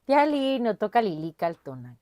Piali no toca lilica tonac.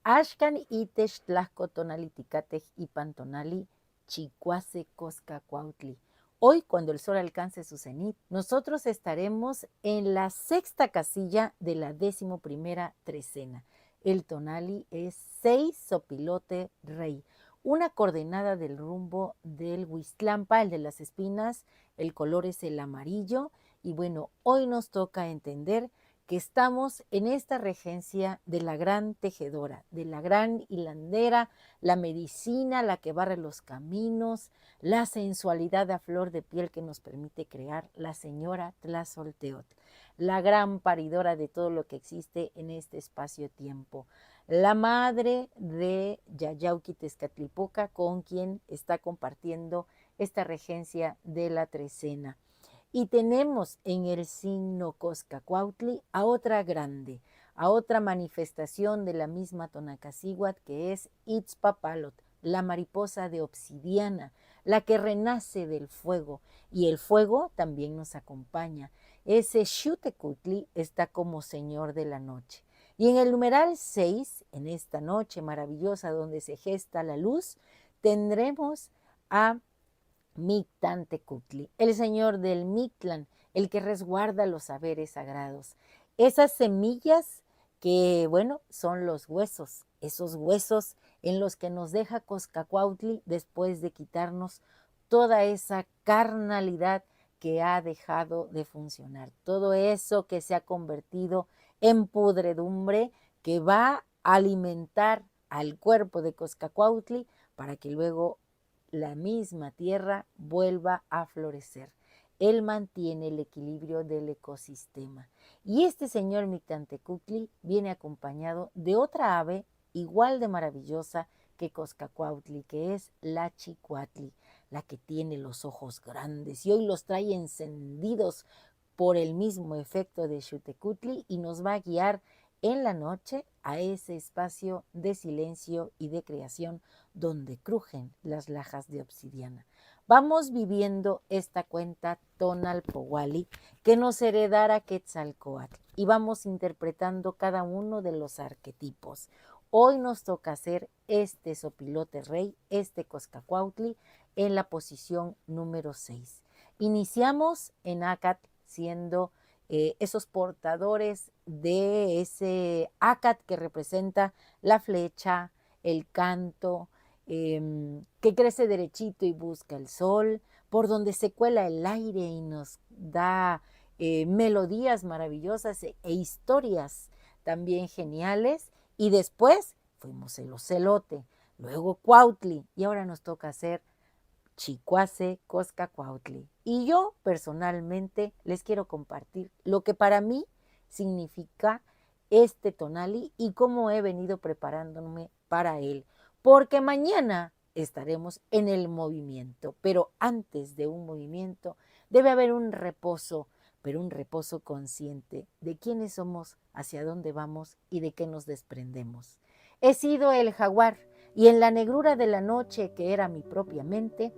Ashkan itesh tlasco tonaliticatej ipan tonali chicuase cosca cuautli. Hoy, cuando el sol alcance su cenit, nosotros estaremos en la sexta casilla de la 11ª trecena. El tonali es 6 sopilote rey, una coordenada del rumbo del Huistlampa, el de las espinas, el color es el amarillo, y bueno, hoy nos toca entender que estamos en esta regencia de la gran tejedora, de la gran hilandera, la medicina, la que barre los caminos, la sensualidad a flor de piel que nos permite crear, la señora Tlazolteotl, la gran paridora de todo lo que existe en este espacio-tiempo, la madre de Yayauqui Tezcatlipoca, con quien está compartiendo esta regencia de la trecena. Y tenemos en el signo Coscacuautli a otra grande, a otra manifestación de la misma Tonacacíhuatl, que es Itzpapalot, la mariposa de obsidiana, la que renace del fuego, y el fuego también nos acompaña. Ese Xutecutli está como señor de la noche. Y en el numeral 6, en esta noche maravillosa donde se gesta la luz, tendremos a Mictantecutli, el señor del Mictlán, el que resguarda los saberes sagrados. Esas semillas que, bueno, son los huesos, esos huesos en los que nos deja Coscacuautli después de quitarnos toda esa carnalidad que ha dejado de funcionar, todo eso que se ha convertido en pudredumbre que va a alimentar al cuerpo de Coscacuautli para que luego la misma tierra vuelva a florecer. Él mantiene el equilibrio del ecosistema. Y este señor Mictantecutli viene acompañado de otra ave igual de maravillosa que Coscacuautli, que es la Chicuatli, la que tiene los ojos grandes y hoy los trae encendidos por el mismo efecto de Xutecutli y nos va a guiar en la noche a ese espacio de silencio y de creación donde crujen las lajas de obsidiana. Vamos viviendo esta cuenta Tonalpowali que nos heredara Quetzalcóatl y vamos interpretando cada uno de los arquetipos. Hoy nos toca hacer este sopilote rey, este Coscacuautli, en la posición número 6. Iniciamos en Acat siendo esos portadores de ese Acat que representa la flecha, el canto, que crece derechito y busca el sol, por donde se cuela el aire y nos da melodías maravillosas e historias también geniales. Y después fuimos el ocelote, luego Cuautli, y ahora nos toca hacer Chicuase Coscacuautli. Y yo personalmente les quiero compartir lo que para mí significa este tonali y cómo he venido preparándome para él. Porque mañana estaremos en el movimiento, pero antes de un movimiento debe haber un reposo, pero un reposo consciente de quiénes somos, hacia dónde vamos y de qué nos desprendemos. He sido el jaguar y en la negrura de la noche que era mi propia mente,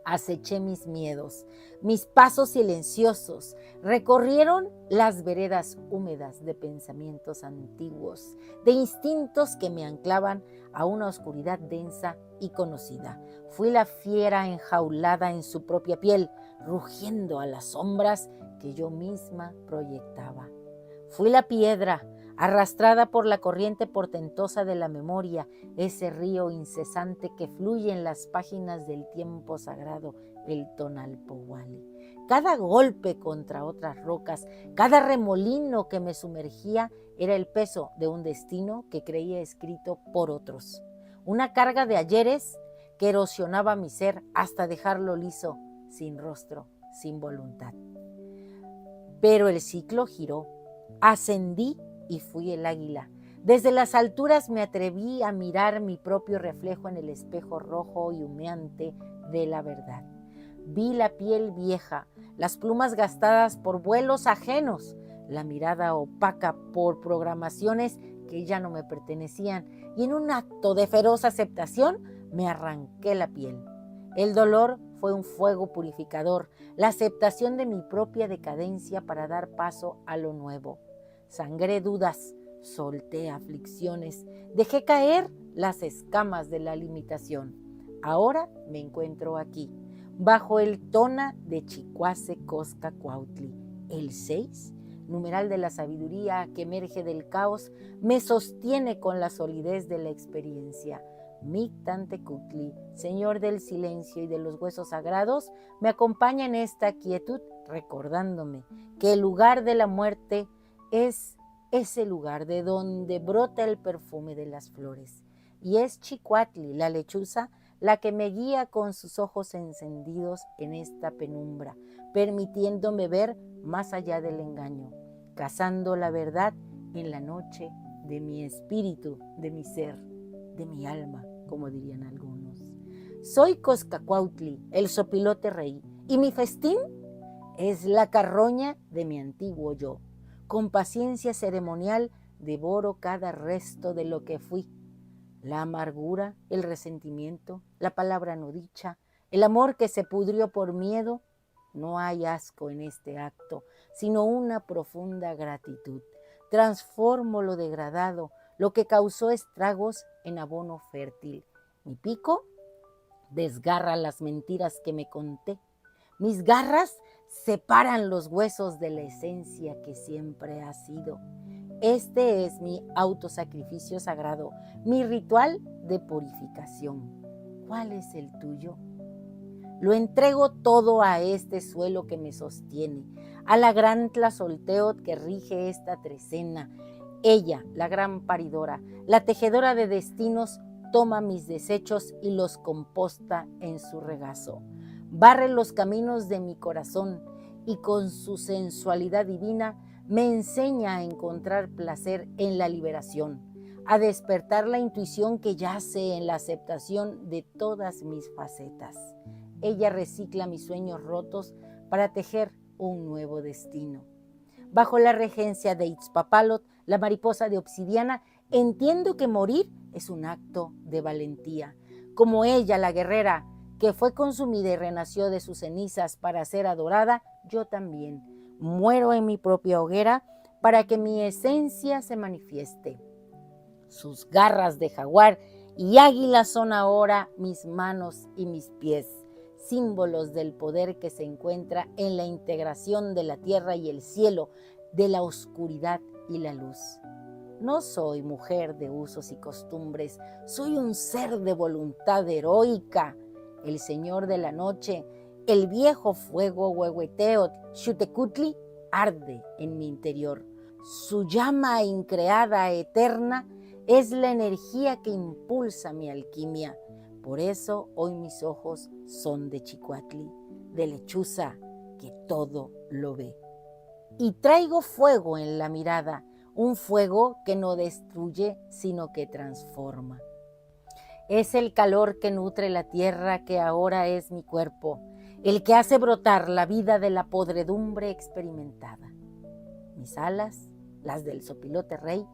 aceché mis miedos, mis pasos silenciosos recorrieron las veredas húmedas de pensamientos antiguos, de instintos que me anclaban a una oscuridad densa y conocida. Fui la fiera enjaulada en su propia piel, rugiendo a las sombras que yo misma proyectaba. Fui la piedra, arrastrada por la corriente portentosa de la memoria, ese río incesante que fluye en las páginas del tiempo sagrado, el Tonalpowali. Cada golpe contra otras rocas, cada remolino que me sumergía era el peso de un destino que creía escrito por otros. Una carga de ayeres que erosionaba mi ser hasta dejarlo liso, sin rostro, sin voluntad. Pero el ciclo giró. Ascendí y fui el águila. Desde las alturas me atreví a mirar mi propio reflejo en el espejo rojo y humeante de la verdad. Vi la piel vieja, las plumas gastadas por vuelos ajenos, la mirada opaca por programaciones que ya no me pertenecían, y en un acto de feroz aceptación me arranqué la piel. El dolor fue un fuego purificador, la aceptación de mi propia decadencia para dar paso a lo nuevo. Sangré dudas, solté aflicciones, dejé caer las escamas de la limitación. Ahora me encuentro aquí, bajo el tona de Chicuase Cosca Cuautli. El 6, numeral de la sabiduría que emerge del caos, me sostiene con la solidez de la experiencia. Mictan Tecutli, Señor del silencio y de los huesos sagrados, me acompaña en esta quietud, recordándome que el lugar de la muerte es ese lugar de donde brota el perfume de las flores. Y es Chicuatli, la lechuza, la que me guía con sus ojos encendidos en esta penumbra, permitiéndome ver más allá del engaño, cazando la verdad en la noche de mi espíritu, de mi ser, de mi alma, como dirían algunos. Soy Coscacuautli, el sopilote rey, y mi festín es la carroña de mi antiguo yo. Con paciencia ceremonial devoro cada resto de lo que fui. La amargura, el resentimiento, la palabra no dicha, el amor que se pudrió por miedo. No hay asco en este acto, sino una profunda gratitud. Transformo lo degradado, lo que causó estragos, en abono fértil. Mi pico desgarra las mentiras que me conté. Mis garras separan los huesos de la esencia que siempre ha sido. Este es mi autosacrificio sagrado, mi ritual de purificación. ¿Cuál es el tuyo? Lo entrego todo a este suelo que me sostiene, a la gran Tlazolteotl que rige esta trecena. Ella, la gran paridora, la tejedora de destinos, toma mis desechos y los composta en su regazo. Barre los caminos de mi corazón y con su sensualidad divina me enseña a encontrar placer en la liberación, a despertar la intuición que yace en la aceptación de todas mis facetas. Ella recicla mis sueños rotos para tejer un nuevo destino. Bajo la regencia de Itzpapalot, la mariposa de obsidiana, entiendo que morir es un acto de valentía. Como ella, la guerrera, que fue consumida y renació de sus cenizas para ser adorada, yo también muero en mi propia hoguera para que mi esencia se manifieste. Sus garras de jaguar y águila son ahora mis manos y mis pies, símbolos del poder que se encuentra en la integración de la tierra y el cielo, de la oscuridad y la luz. No soy mujer de usos y costumbres, soy un ser de voluntad heroica. El señor de la noche, el viejo fuego Huehueteotl, Xutecutli, arde en mi interior. Su llama increada eterna es la energía que impulsa mi alquimia. Por eso hoy mis ojos son de Chicuatli, de lechuza que todo lo ve. Y traigo fuego en la mirada, un fuego que no destruye, sino que transforma. Es el calor que nutre la tierra que ahora es mi cuerpo, el que hace brotar la vida de la podredumbre experimentada. Mis alas, las del sopilote rey,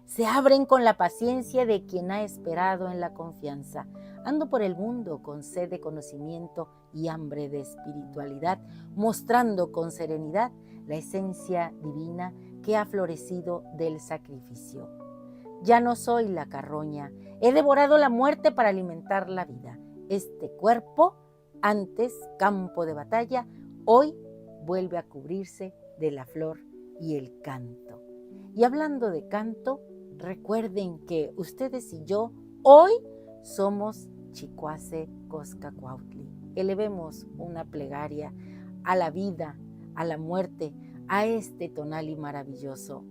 se abren con la paciencia de quien ha esperado en la confianza. Ando por el mundo con sed de conocimiento y hambre de espiritualidad, mostrando con serenidad la esencia divina que ha florecido del sacrificio. Ya no soy la carroña, he devorado la muerte para alimentar la vida. Este cuerpo, antes campo de batalla, hoy vuelve a cubrirse de la flor y el canto. Y hablando de canto, recuerden que ustedes y yo hoy somos Chicuase Coscacuautli. Elevemos una plegaria a la vida, a la muerte, a este tonali maravilloso.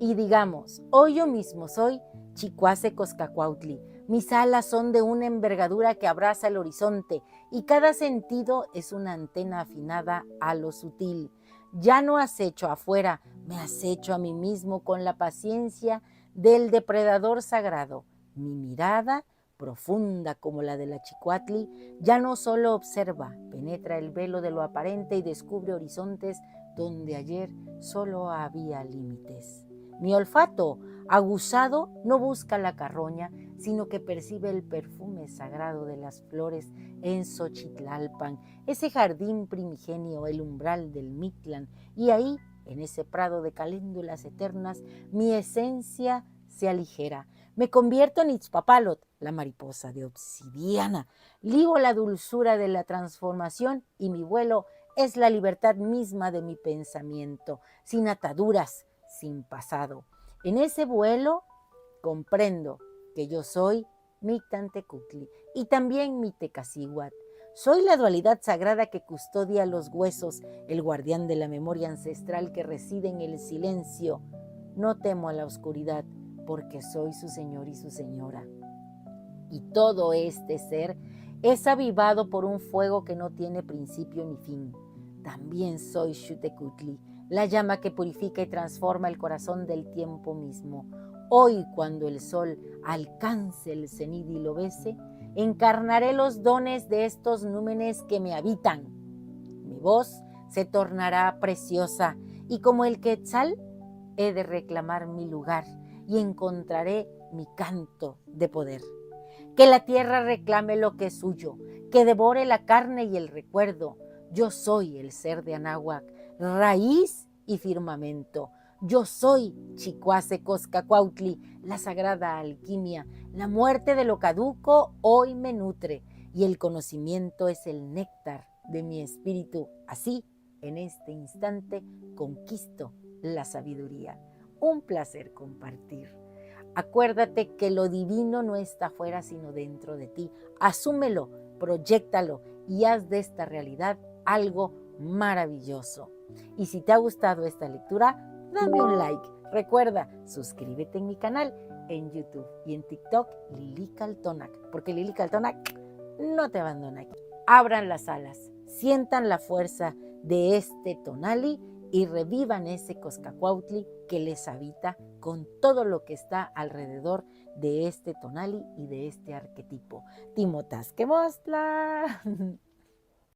Y digamos, hoy yo mismo soy Chicuase Coscacuautli. Mis alas son de una envergadura que abraza el horizonte y cada sentido es una antena afinada a lo sutil. Ya no acecho afuera, me acecho a mí mismo con la paciencia del depredador sagrado. Mi mirada, profunda como la de la Chicuatli, ya no solo observa, penetra el velo de lo aparente y descubre horizontes donde ayer solo había límites. Mi olfato, aguzado, no busca la carroña, sino que percibe el perfume sagrado de las flores en Xochitlalpan, ese jardín primigenio, el umbral del Mictlán, y ahí En ese prado de caléndulas eternas, mi esencia se aligera. Me convierto en Itzpapalot, la mariposa de obsidiana. Libo la dulzura de la transformación y mi vuelo es la libertad misma de mi pensamiento, sin ataduras, sin pasado. En ese vuelo comprendo que yo soy Mictantecutli y también Mictecacihuatl. Soy la dualidad sagrada que custodia los huesos, el guardián de la memoria ancestral que reside en el silencio. No temo a la oscuridad, porque soy su señor y su señora. Y todo este ser es avivado por un fuego que no tiene principio ni fin. También soy Xutecutli, la llama que purifica y transforma el corazón del tiempo mismo. Hoy, cuando el sol alcance el cenit y lo bese, encarnaré los dones de estos númenes que me habitan. Mi voz se tornará preciosa y como el quetzal he de reclamar mi lugar y encontraré mi canto de poder. Que la tierra reclame lo que es suyo, que devore la carne y el recuerdo. Yo soy el ser de Anáhuac, raíz y firmamento. Yo soy Chicuase Coscacuautli, la sagrada alquimia. La muerte de lo caduco hoy me nutre y el conocimiento es el néctar de mi espíritu. Así, en este instante, conquisto la sabiduría. Un placer compartir. Acuérdate que lo divino no está afuera, sino dentro de ti. Asúmelo, proyéctalo y haz de esta realidad algo maravilloso. Y si te ha gustado esta lectura, dame un like. Recuerda, suscríbete en mi canal en YouTube y en TikTok, Lili Caltonac, porque Lili Caltonac no te abandona aquí. Abran las alas, sientan la fuerza de este tonali y revivan ese Coscacuautli que les habita con todo lo que está alrededor de este tonali y de este arquetipo. Timotasque Mostla.